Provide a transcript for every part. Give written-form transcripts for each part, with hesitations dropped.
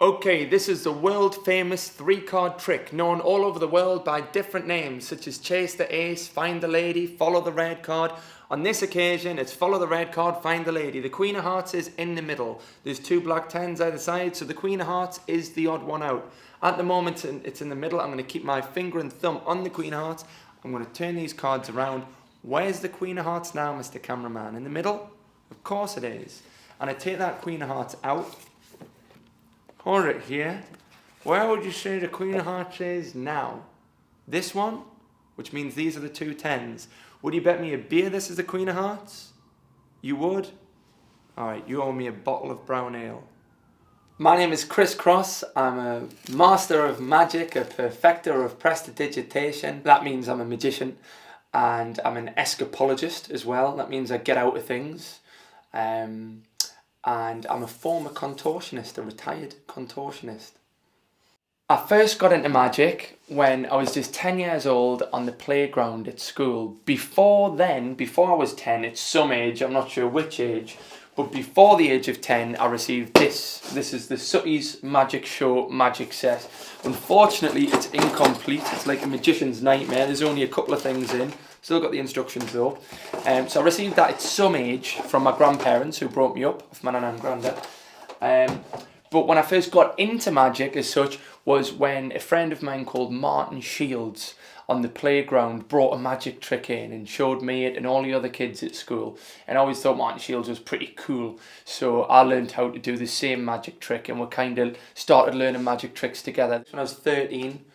Okay, this is the world famous three-card trick, known all over the world by different names, such as Chase the Ace, Find the Lady, Follow the Red Card. On this occasion, it's Follow the Red Card, Find the Lady. The Queen of Hearts is in the middle. There's two black tens either side, so the Queen of Hearts is the odd one out. At the moment, it's in the middle. I'm going to keep my finger and thumb on the Queen of Hearts. I'm going to turn these cards around. Where's the Queen of Hearts now, Mr. Cameraman? In the middle? Of course it is. And I take that Queen of Hearts out. Hold it here. Where would you say the Queen of Hearts is now? This one? Which means these are the two tens. Would you bet me a beer this is the Queen of Hearts? You would? Alright, you owe me a bottle of brown ale. My name is Chris Cross. I'm a master of magic, a perfecter of prestidigitation. That means I'm a magician. And I'm an escapologist as well. That means I get out of things. And I'm a former contortionist, a retired contortionist. I first got into magic when I was just 10 years old on the playground at school. Before then, before I was 10, it's some age, I'm not sure which age, but before the age of 10, I received this. This is the Sooty's Magic Show magic set. Unfortunately, it's incomplete. It's like a magician's nightmare. There's only a couple of things in. Still got the instructions though. So I received that at some age from my grandparents who brought me up, with my nan and granddad. But when I first got into magic as such was when a friend of mine called Martin Shields on the playground brought a magic trick in and showed me it and all the other kids at school. And I always thought Martin Shields was pretty cool. So I learned how to do the same magic trick and we kind of started learning magic tricks together. When I was 13,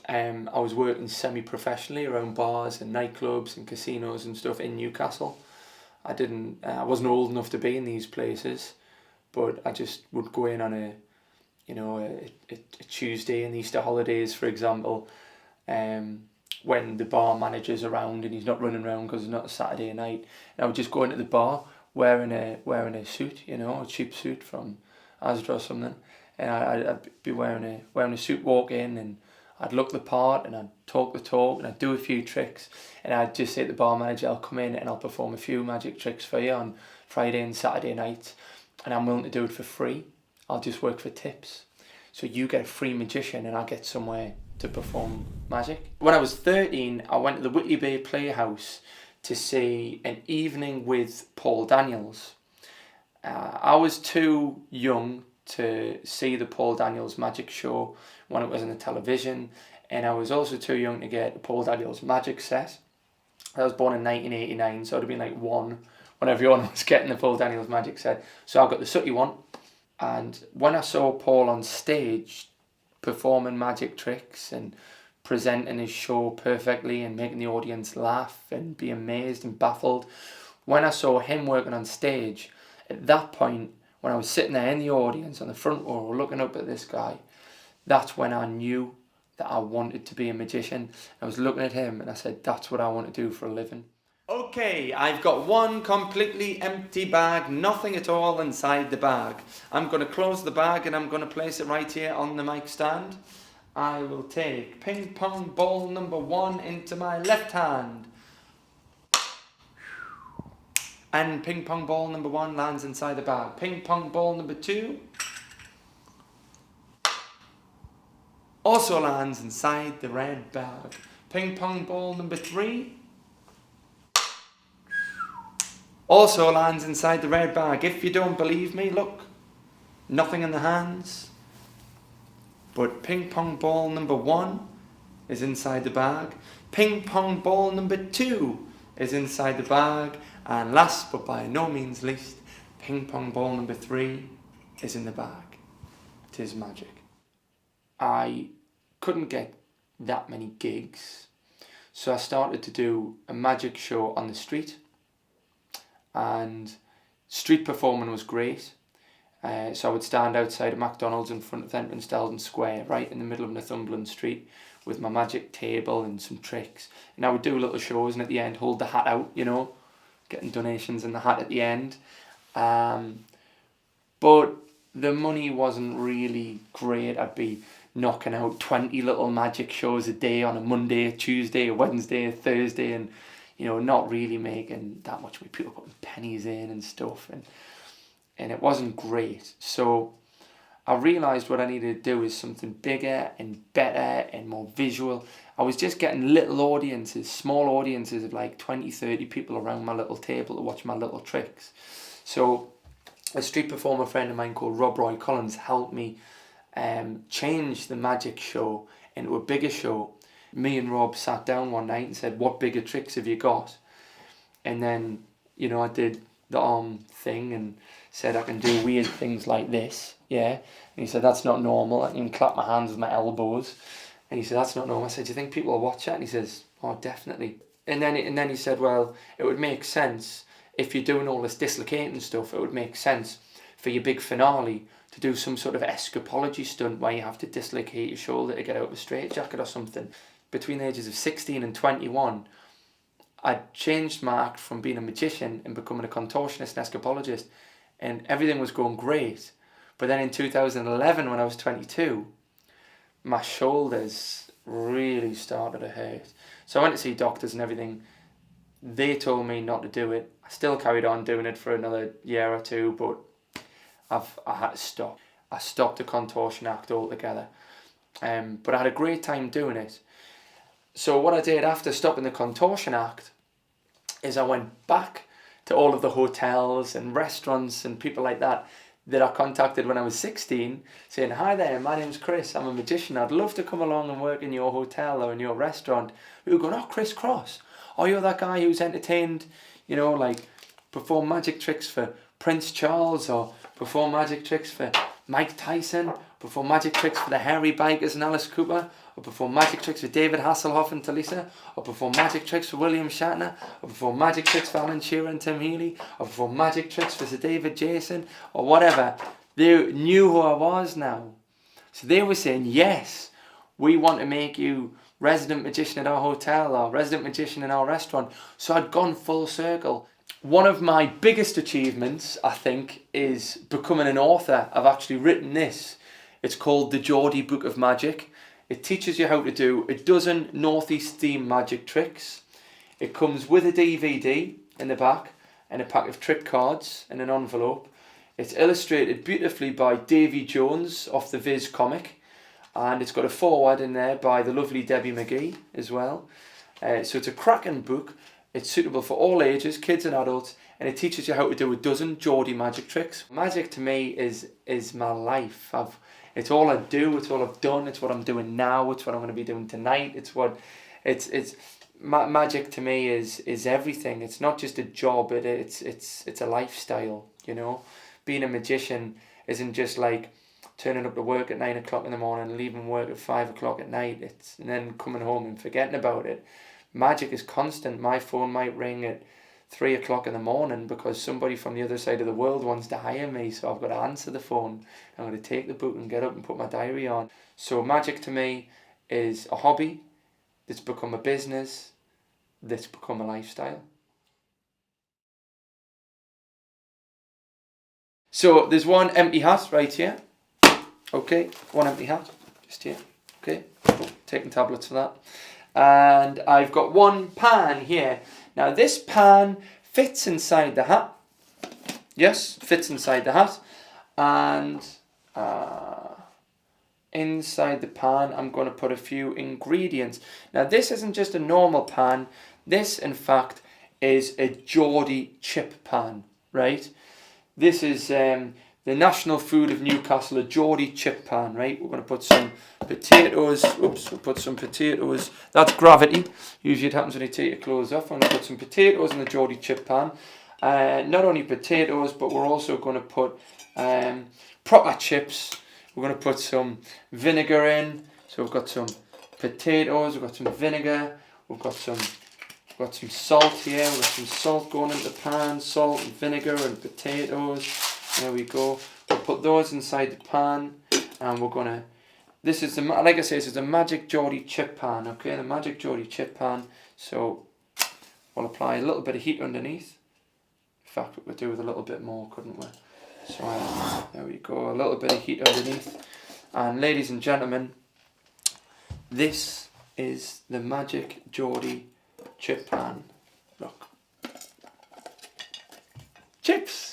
I was working semi-professionally around bars and nightclubs and casinos and stuff in Newcastle. I wasn't old enough to be in these places, but I just would go in on a Tuesday in the Easter holidays, for example, when the bar manager's around and he's not running around because it's not a Saturday night. And I would just go into the bar wearing a suit, a cheap suit from Asda or something, and I'd be wearing a suit, walk in, and I'd look the part and I'd talk the talk and I'd do a few tricks and I'd just say to the bar manager, I'll come in and I'll perform a few magic tricks for you on Friday and Saturday nights and I'm willing to do it for free. I'll just work for tips. So you get a free magician and I get somewhere to perform magic. When I was 13, I went to the Whitley Bay Playhouse to see An Evening with Paul Daniels. I was too young to see the Paul Daniels magic show when it was on the television, and I was also too young to get the Paul Daniels magic set. I was born in 1989, so I'd have been like one when everyone was getting the Paul Daniels magic set. So I got the sooty one, and when I saw Paul on stage performing magic tricks and presenting his show perfectly and making the audience laugh and be amazed and baffled, when I saw him working on stage, at that point, when I was sitting there in the audience on the front row looking up at this guy, that's when I knew that I wanted to be a magician. I was looking at him and I said, that's what I want to do for a living. Okay, I've got one completely empty bag, nothing at all inside the bag. I'm going to close the bag and I'm going to place it right here on the mic stand. I will take ping pong ball number 1 into my left hand. And ping pong ball number 1 lands inside the bag. Ping pong ball number 2 also lands inside the red bag. Ping pong ball number 3 also lands inside the red bag. If you don't believe me, look, nothing in the hands. But ping pong ball number 1 is inside the bag. Ping pong ball number 2 is inside the bag. And last but by no means least, ping pong ball number 3 is in the bag. 'Tis magic. I couldn't get that many gigs, so I started to do a magic show on the street, and street performing was great. So I would stand outside a McDonald's in front of Entrance Dalton Square, right in the middle of Northumberland Street, with my magic table and some tricks, and I would do little shows and at the end hold the hat out, getting donations in the hat at the end. But the money wasn't really great. I'd be knocking out 20 little magic shows a day on a Monday, a Tuesday, a Wednesday, a Thursday, and not really making that much with people putting pennies in and stuff, and it wasn't great. So I realised what I needed to do is something bigger and better and more visual. I was just getting little audiences, small audiences of like 20, 30 people around my little table to watch my little tricks. So a street performer friend of mine called Rob Roy Collins helped me change the magic show into a bigger show. Me and Rob sat down one night and said, what bigger tricks have you got? And then, I did the arm thing and said I can do weird things like this, yeah. And he said, that's not normal. I can clap my hands with my elbows. And he said, that's not normal. I said, do you think people will watch that? And he says, oh, definitely. And then he said, well, it would make sense if you're doing all this dislocating stuff, it would make sense for your big finale to do some sort of escapology stunt where you have to dislocate your shoulder to get out of a straitjacket or something. Between the ages of 16 and 21, I changed my act from being a magician and becoming a contortionist and escapologist, and everything was going great. But then in 2011, when I was 22, my shoulders really started to hurt. So I went to see doctors and everything. They told me not to do it. I still carried on doing it for another year or two, but I had to stop. I stopped the contortion act altogether. But I had a great time doing it. So what I did after stopping the contortion act is I went back to all of the hotels and restaurants and people like that I contacted when I was 16, saying, hi there, my name's Chris, I'm a magician, I'd love to come along and work in your hotel or in your restaurant. We were going, oh, Chris Cross, oh, you're that guy who's entertained, like perform magic tricks for Prince Charles, or perform magic tricks for Mike Tyson, perform magic tricks for the Hairy Bikers and Alice Cooper, or perform magic tricks for David Hasselhoff and Talisa, or perform magic tricks for William Shatner, or perform magic tricks for Alan Shearer and Tim Healy, or perform magic tricks for Sir David Jason, or whatever. They knew who I was now. So they were saying, yes, we want to make you resident magician at our hotel or resident magician in our restaurant. So I'd gone full circle. One of my biggest achievements, I think, is becoming an author. I've actually written this. It's called The Geordie Book of Magic. It teaches you how to do a dozen Northeast theme magic tricks. It comes with a DVD in the back and a pack of trick cards in an envelope. It's illustrated beautifully by Davy Jones of the Viz comic, and it's got a foreword in there by the lovely Debbie McGee as well. So it's a cracking book. It's suitable for all ages, kids and adults, and it teaches you how to do a dozen Geordie magic tricks. Magic to me is my life. It's all I do, it's all I've done, it's what I'm doing now, it's what I'm going to be doing tonight, magic to me is everything. It's not just a job, it's a lifestyle, Being a magician isn't just like turning up to work at 9 o'clock in the morning and leaving work at 5 o'clock at night, and then coming home and forgetting about it. Magic is constant. My phone might ring at 3 o'clock in the morning because somebody from the other side of the world wants to hire me, so I've got to answer the phone. I'm going to take the book and get up and put my diary on. So magic to me is a hobby that's become a business, that's become a lifestyle. So there's one empty hat right here. Okay, one empty hat, just here. Okay, cool. Taking tablets for that. And I've got one pan here. Now this pan fits inside the hat. Yes, fits inside the hat. And inside the pan I'm going to put a few ingredients. Now this isn't just a normal pan. This in fact is a Geordie chip pan, right? This is the national food of Newcastle, a Geordie chip pan, right? We're going to put some potatoes. Oops, we'll put some potatoes. That's gravity. Usually it happens when you take your clothes off. I'm going to put some potatoes in the Geordie chip pan. Not only potatoes, but we're also going to put proper chips. We're going to put some vinegar in. So we've got some potatoes, we've got some vinegar, we've got some salt here. We've got some salt going into the pan, salt and vinegar and potatoes. There we go. We'll put those inside the pan, and we're gonna. This is like I say, this is a magic Geordie chip pan. Okay, the magic Geordie chip pan. So we'll apply a little bit of heat underneath. In fact, we could do with a little bit more, couldn't we? So there we go. A little bit of heat underneath, and ladies and gentlemen, this is the magic Geordie chip pan. Look, chips.